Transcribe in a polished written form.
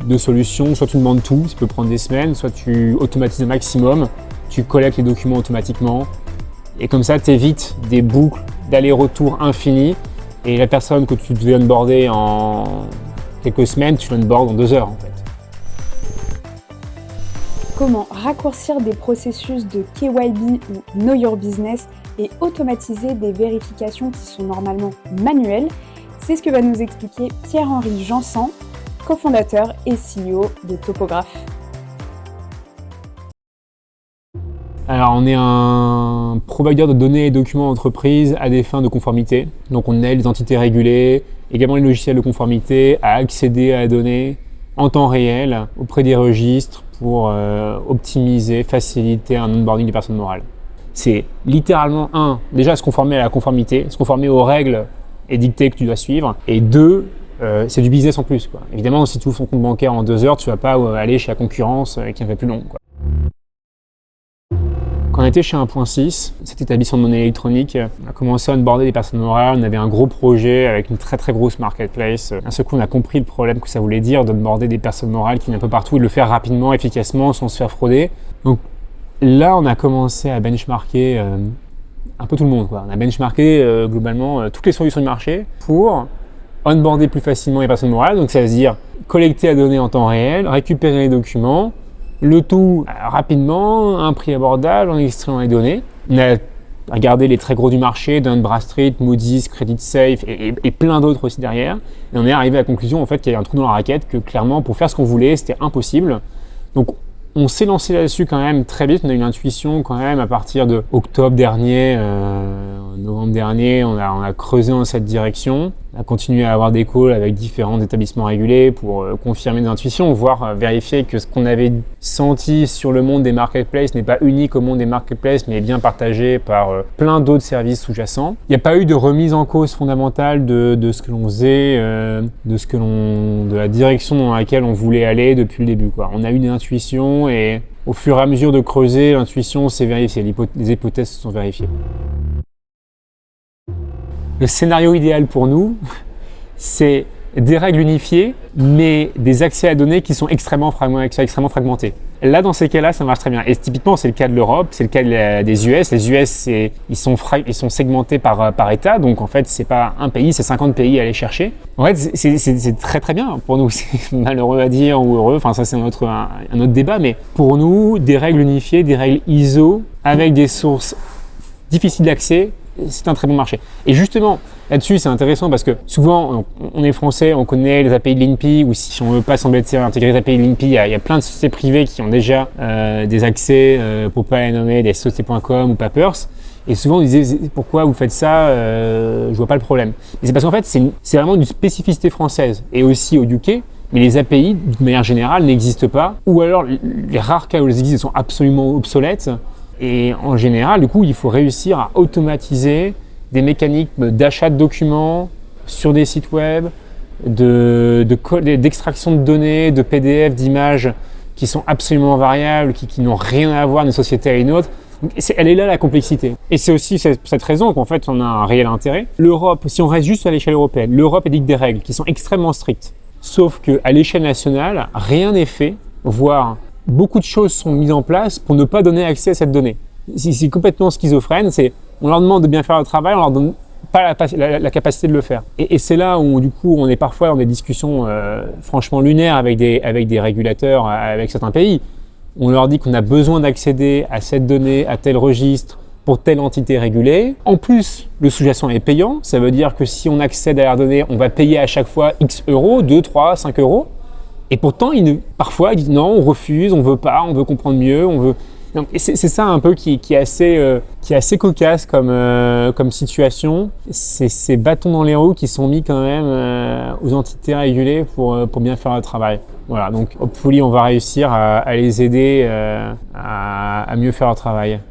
deux solutions. Soit tu demandes tout, ça peut prendre des semaines, soit tu automatises au maximum, tu collectes les documents automatiquement. Et comme ça, tu évites des boucles d'aller-retour infinies. Et la personne que tu devais onboarder en quelques semaines, tu l'onboardes en 2 heures en fait. Comment raccourcir des processus de KYB ou Know Your Business et automatiser des vérifications qui sont normalement manuelles? C'est ce que va nous expliquer Pierre-Henri Jansan, cofondateur et CEO de Topographe. Alors on est un provider de données et documents d'entreprise à des fins de conformité. Donc on aide les entités régulées, également les logiciels de conformité à accéder à la donnée en temps réel auprès des registres pour optimiser, faciliter un onboarding des personnes morales. C'est littéralement déjà se conformer à la conformité, se conformer aux règles édictées que tu dois suivre, et 2, c'est du business en plus, quoi. Évidemment, si tu ouvres ton compte bancaire en 2 heures, tu vas pas aller chez la concurrence qui en fait plus long, quoi. Quand on était chez 1.6, cet établissement de monnaie électronique, on a commencé à onboarder des personnes morales. On avait un gros projet avec une très très grosse marketplace. D'un seul coup, on a compris le problème que ça voulait dire d'onboarder des personnes morales qui viennent un peu partout et de le faire rapidement, efficacement, sans se faire frauder. Donc là, on a commencé à benchmarker un peu tout le monde, quoi. On a benchmarké globalement toutes les solutions du marché pour onboarder plus facilement les personnes morales. Donc ça veut dire collecter la donnée en temps réel, récupérer les documents, le tout rapidement, à un prix abordable, en extrayant les données. On a regardé les très gros du marché, Dun & Bradstreet, Moody's, CreditSafe et plein d'autres aussi derrière. Et on est arrivé à la conclusion en fait, qu'il y avait un trou dans la raquette, que clairement pour faire ce qu'on voulait, c'était impossible. Donc on s'est lancé là-dessus quand même très vite. On a eu une intuition quand même à partir de octobre dernier, novembre dernier, on a creusé dans cette direction. On a continué à avoir des calls avec différents établissements régulés pour confirmer nos intuitions, voire vérifier que ce qu'on avait senti sur le monde des marketplaces n'est pas unique au monde des marketplaces, mais est bien partagé par plein d'autres services sous-jacents. Il n'y a pas eu de remise en cause fondamentale de ce que l'on faisait, de la direction dans laquelle on voulait aller depuis le début, quoi. On a eu une intuition et au fur et à mesure de creuser, l'intuition s'est vérifiée, les hypothèses se sont vérifiées. Le scénario idéal pour nous, c'est des règles unifiées, mais des accès à données qui sont extrêmement fragmentés. Là, dans ces cas-là, ça marche très bien. Et typiquement, c'est le cas de l'Europe, c'est le cas des US. Les US, ils sont segmentés par État, donc en fait, c'est pas un pays, c'est 50 pays à aller chercher. En fait, c'est très très bien pour nous. C'est malheureux à dire ou heureux, enfin ça c'est un autre débat, mais pour nous, des règles unifiées, des règles ISO, avec des sources difficiles d'accès, c'est un très bon marché. Et justement, là-dessus, c'est intéressant parce que souvent, on est français, on connaît les API de l'INPI, ou si on ne veut pas s'embêter à intégrer les API de l'INPI, il y a plein de sociétés privées qui ont déjà des accès, pour ne pas les nommer, des sociétés.com ou Papers. Et souvent, on disait, pourquoi vous faites ça, je vois pas le problème. Mais c'est parce qu'en fait, c'est vraiment une spécificité française, et aussi au UK, mais les API, de manière générale, n'existent pas, ou alors les rares cas où elles existent sont absolument obsolètes. Et en général, du coup, il faut réussir à automatiser des mécanismes d'achat de documents sur des sites web, d'extraction de données, de PDF, d'images qui sont absolument variables, qui n'ont rien à voir d'une société à une autre. Donc, elle est là la complexité. Et c'est aussi cette raison qu'en fait, on a un réel intérêt. L'Europe, si on reste juste à l'échelle européenne, l'Europe édicte des règles qui sont extrêmement strictes. Sauf qu'à l'échelle nationale, rien n'est fait, voire beaucoup de choses sont mises en place pour ne pas donner accès à cette donnée. C'est complètement schizophrène, on leur demande de bien faire le travail, on leur donne pas la capacité de le faire. Et c'est là où du coup on est parfois dans des discussions franchement lunaires avec des régulateurs, avec certains pays. On leur dit qu'on a besoin d'accéder à cette donnée, à tel registre, pour telle entité régulée. En plus, le sous-jacent est payant, ça veut dire que si on accède à la donnée, on va payer à chaque fois X euros, 2, 3, 5 euros. Et pourtant, parfois, ils disent non, on refuse, on veut pas, on veut comprendre mieux, on veut. Donc, c'est ça un peu qui est assez cocasse comme situation. C'est ces bâtons dans les roues qui sont mis quand même aux entités régulées pour bien faire le travail. Voilà, donc hopefully on va réussir à les aider à mieux faire leur travail.